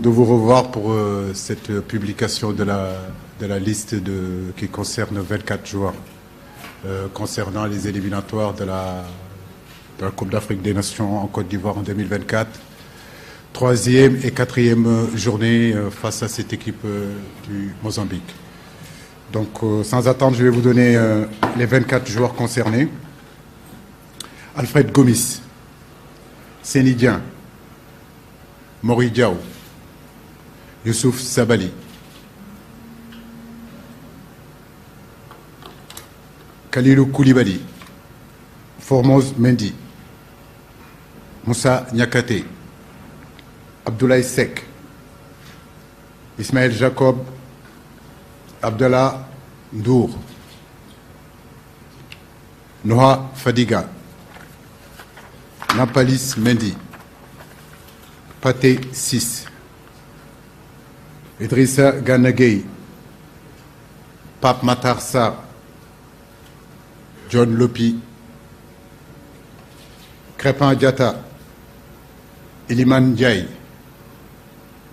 vous revoir pour cette publication de la liste qui concerne 24 joueurs concernant les éliminatoires de la Coupe d'Afrique des Nations en Côte d'Ivoire en 2024. Troisième et quatrième journée face à cette équipe du Mozambique. Donc, sans attendre, je vais vous donner les 24 joueurs concernés. Alfred Gomis, Sénidien, Mori Diaw, Youssouf Sabali, Kalilou Koulibaly, Formose Mendy, Moussa Niakate, Abdoulaye Seck, Ismaël Jacob, Abdallah Ndour, Noah Fadiga, Nampalis Mendy, Pathé 6, Idrissa Gana Gueye, Pape Matar Sarr, John Lopi, Crépin Diatta, Iliman Ndiaye,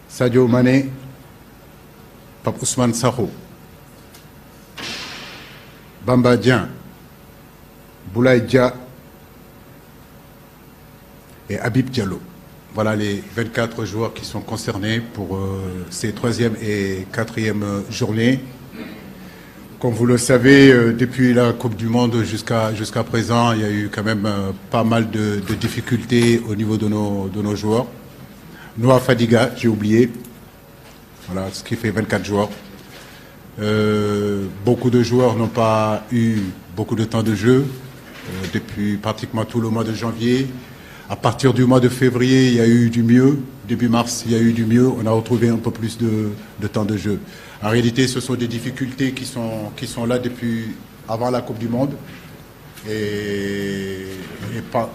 Sadio Mané, Pape Ousmane Sakho, Bamba Dieng, Boulaye Dia et Habib Diallo. Voilà les 24 joueurs qui sont concernés pour ces troisième et quatrième journées. Comme vous le savez, depuis la Coupe du Monde jusqu'à présent, il y a eu quand même pas mal de difficultés au niveau de nos joueurs. Noah Fadiga, j'ai oublié. Voilà, ce qui fait 24 joueurs. Beaucoup de joueurs n'ont pas eu beaucoup de temps de jeu depuis pratiquement tout le mois de janvier. À partir du mois de février, il y a eu du mieux. Début mars, il y a eu du mieux. On a retrouvé un peu plus de temps de jeu. En réalité, ce sont des difficultés qui sont là depuis avant la Coupe du Monde. Et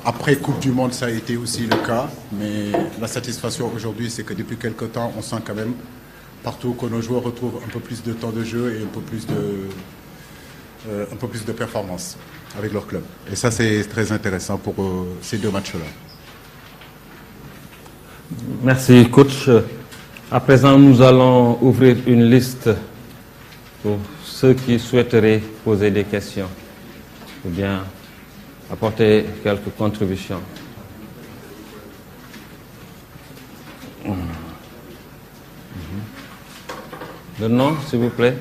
après Coupe du Monde, ça a été aussi le cas. Mais la satisfaction aujourd'hui, c'est que depuis quelque temps, on sent quand même partout que nos joueurs retrouvent un peu plus de temps de jeu et un peu plus de performance avec leur club. Et ça, c'est très intéressant pour ces deux matchs-là. Merci, coach. À présent, nous allons ouvrir une liste pour ceux qui souhaiteraient poser des questions ou bien apporter quelques contributions. Le nom, s'il vous plaît.